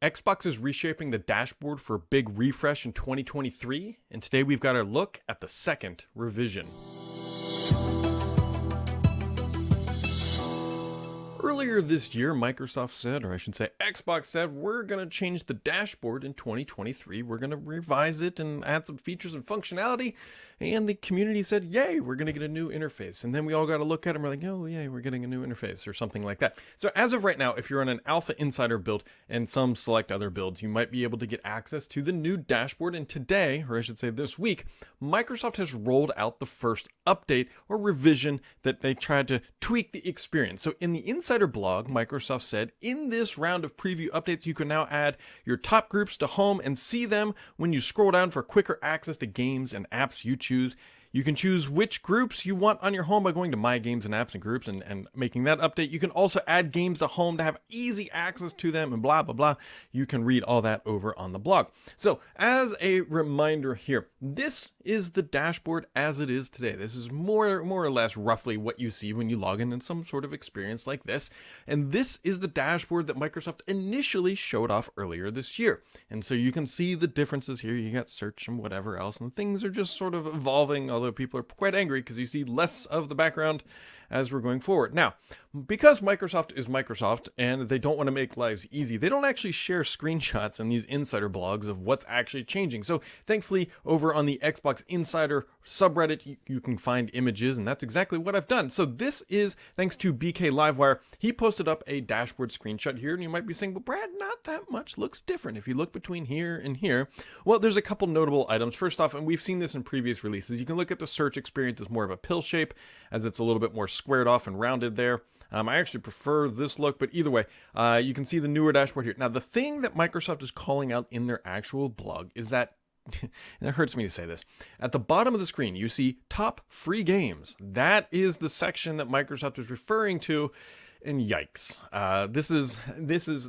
Xbox is reshaping the dashboard for a big refresh in 2023, and today we've got a look at the second revision. Earlier this year, Microsoft said, or I should say Xbox said, we're going to change the dashboard in 2023. We're going to revise it and add some features and functionality. And the community said, yay, we're going to get a new interface. And then we all got to look at it and we're like, oh, yay, we're getting a new interface or something like that. So as of right now, if you're on an Alpha Insider build and some select other builds, you might be able to get access to the new dashboard. And today, or I should say this week, Microsoft has rolled out the first update or revision that they tried to tweak the experience. So in the Insider blog, Microsoft said, in this round of preview updates, you can now add your top groups to home and see them when you scroll down for quicker access to games and apps you choose. You can choose which groups you want on your home by going to My Games and Apps and Groups and making that update. You can also add games to home to have easy access to them and blah, blah, blah. You can read all that over on the blog. So as a reminder here, this is the dashboard as it is today. This is more or less roughly what you see when you log in some sort of experience like this. And this is the dashboard that Microsoft initially showed off earlier this year. And so you can see the differences here. You got search and whatever else, and things are just sort of evolving, although people are quite angry because you see less of the background as we're going forward. Now, because Microsoft is Microsoft and they don't want to make lives easy, they don't actually share screenshots in these insider blogs of what's actually changing. So thankfully, over on the Xbox Insider subreddit, you can find images, and that's exactly what I've done. So this is thanks to BK Livewire. He posted up a dashboard screenshot here, and you might be saying, well, Brad, not that much looks different if you look between here and here. Well, there's a couple notable items. First off, and we've seen this in previous releases, you can look at the search experience as more of a pill shape, as it's a little bit more squared off and rounded there. I actually prefer this look, but either way, you can see the newer dashboard here. Now, the thing that Microsoft is calling out in their actual blog is that, and it hurts me to say this, at the bottom of the screen, you see top free games. That is the section that Microsoft is referring to. And yikes, this is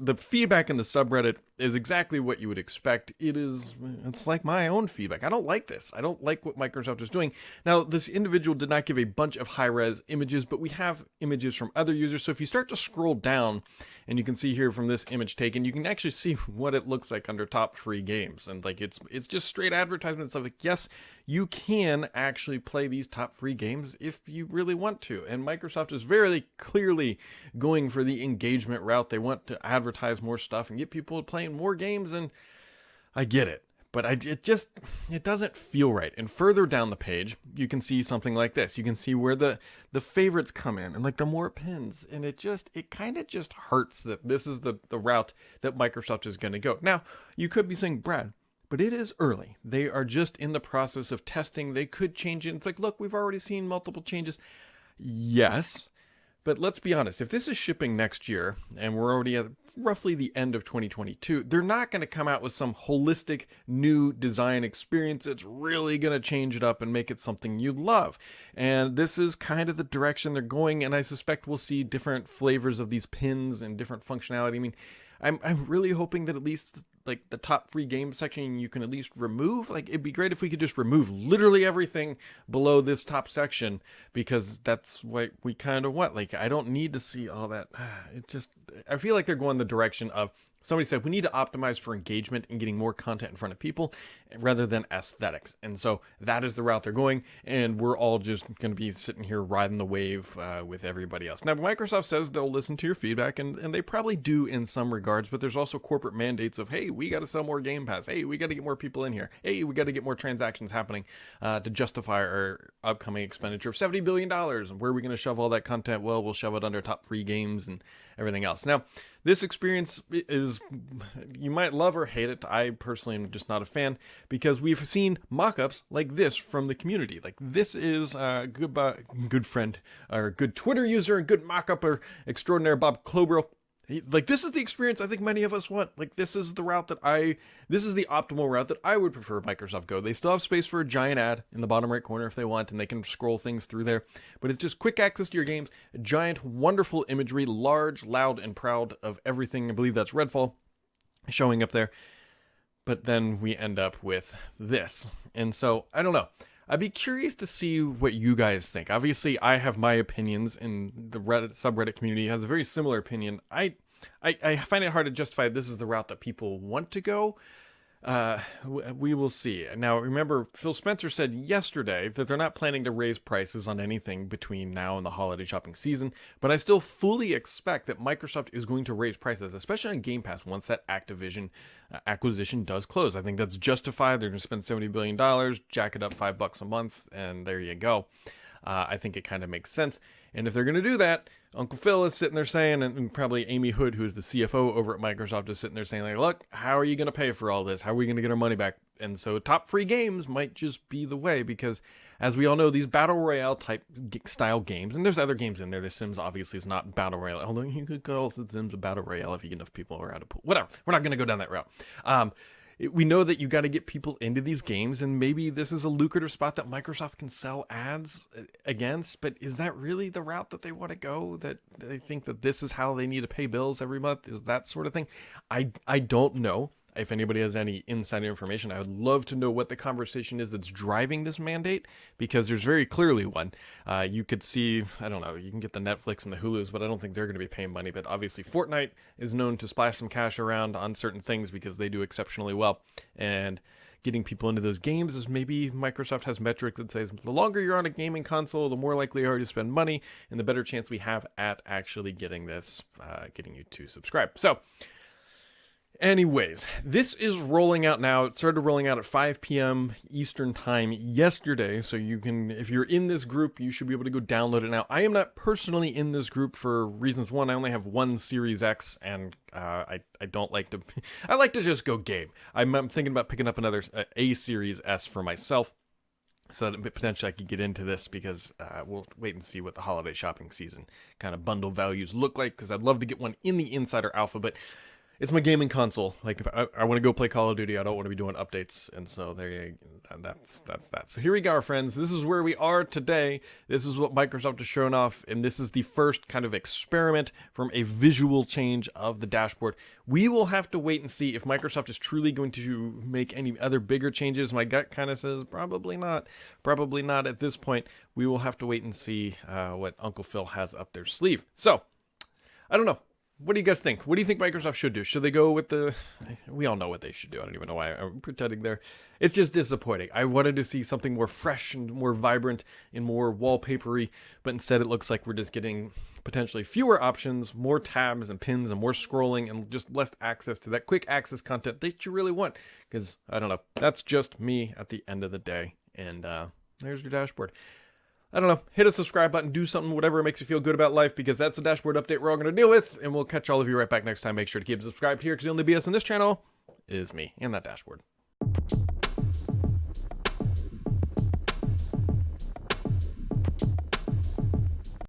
the feedback in the subreddit is exactly what you would expect. It's like my own feedback. I don't like this. I don't like what Microsoft is doing. Now, this individual did not give a bunch of high-res images, but we have images from other users. So if you start to scroll down, and you can see here from this image taken, you can actually see what it looks like under top free games. And like it's just straight advertisement stuff. Like, yes, you can actually play these top free games if you really want to. And Microsoft is very clearly going for the engagement route. They want to advertise more stuff and get people playing more games, and I get it. But it doesn't feel right. And further down the page, you can see something like this. You can see where the favorites come in and like the more pins. And it kind of just hurts that this is the route that Microsoft is going to go. Now, you could be saying, Brad, but it is early. They are just in the process of testing. They could change it. It's like, look, we've already seen multiple changes. Yes. But let's be honest, if this is shipping next year and we're already at roughly the end of 2022, they're not going to come out with some holistic new design experience that's really going to change it up and make it something you love. And this is kind of the direction they're going, and I suspect we'll see different flavors of these pins and different functionality. I mean, I'm really hoping that at least like the top free game section you can at least remove. Like, it'd be great if we could just remove literally everything below this top section, because that's what we kind of want. Like, I don't need to see all that. I feel like they're going the direction of, somebody said, we need to optimize for engagement and getting more content in front of people rather than aesthetics. And so that is the route they're going, and we're all just going to be sitting here riding the wave with everybody else. Now, Microsoft says they'll listen to your feedback, and they probably do in some regards, but there's also corporate mandates of, hey, we got to sell more Game Pass. Hey, we got to get more people in here. Hey, we got to get more transactions happening to justify our upcoming expenditure of $70 billion. And where are we going to shove all that content? Well, we'll shove it under top free games and everything else. Now, this experience is, you might love or hate it. I personally am just not a fan, because we've seen mock-ups like this from the community. Like, this is a good friend, or good Twitter user and good mock-upper extraordinaire, Bob Clobrel. Like, this is the experience I think many of us want. Like, this is the route this is the optimal route that I would prefer Microsoft go. They still have space for a giant ad in the bottom right corner if they want, and they can scroll things through there. But it's just quick access to your games, giant, wonderful imagery, large, loud, and proud of everything. I believe that's Redfall showing up there. But then we end up with this. And so, I don't know. I'd be curious to see what you guys think. Obviously, I have my opinions, and the Reddit subreddit community has a very similar opinion. I find it hard to justify this is the route that people want to go. We will see. Now, remember, Phil Spencer said yesterday that they're not planning to raise prices on anything between now and the holiday shopping season, but I still fully expect that Microsoft is going to raise prices, especially on Game Pass, once that Activision acquisition does close. I think that's justified. They're going to spend $70 billion, jack it up $5 a month, and there you go. I think it kind of makes sense. And if they're going to do that, Uncle Phil is sitting there saying, and probably Amy Hood, who is the CFO over at Microsoft, is sitting there saying, like, look, how are you going to pay for all this? How are we going to get our money back? And so top free games might just be the way, because as we all know, these battle royale type style games, and there's other games in there. The Sims obviously is not battle royale, although you could call The Sims a battle royale if you get enough people around a pool. Whatever. We're not going to go down that route. We know that you got to get people into these games, and maybe this is a lucrative spot that Microsoft can sell ads against, but is that really the route that they want to go? That they think that this is how they need to pay bills every month? Is that sort of thing? I don't know. If anybody has any insider information, I would love to know what the conversation is that's driving this mandate, because there's very clearly one. You could see, I don't know, you can get the Netflix and the Hulus, but I don't think they're going to be paying money. But obviously Fortnite is known to splash some cash around on certain things because they do exceptionally well. And getting people into those games is maybe Microsoft has metrics that says the longer you're on a gaming console, the more likely you are to spend money, and the better chance we have at actually getting this, getting you to subscribe. So, anyways, this is rolling out now. It started rolling out at 5 p.m. Eastern time yesterday, so you can, if you're in this group, you should be able to go download it now. I am not personally in this group for reasons. One, I only have one Series X, and I don't like to, I like to just go game. I'm thinking about picking up another A Series S for myself, so that potentially I could get into this, because we'll wait and see what the holiday shopping season kind of bundle values look like, because I'd love to get one in the Insider Alpha, but it's my gaming console. Like, if I want to go play Call of Duty, I don't want to be doing updates, and so there you go. That's that. So here we go, friends. This is where we are today. This is what Microsoft has shown off, and this is the first kind of experiment from a visual change of the dashboard. We will have to wait and see if Microsoft is truly going to make any other bigger changes. My gut kind of says probably not. Probably not at this point. We will have to wait and see what Uncle Phil has up their sleeve. So, I don't know. What do you guys think? What do you think Microsoft should do? Should they go with the... We all know what they should do. I don't even know why I'm pretending there. It's just disappointing. I wanted to see something more fresh and more vibrant and more wallpapery, but instead it looks like we're just getting potentially fewer options, more tabs and pins and more scrolling, and just less access to that quick access content that you really want. Because, I don't know, that's just me at the end of the day. And there's your dashboard. I don't know, hit a subscribe button, do something, whatever makes you feel good about life, because that's the dashboard update we're all going to deal with, and we'll catch all of you right back next time. Make sure to keep subscribed here, because the only BS on this channel is me and that dashboard.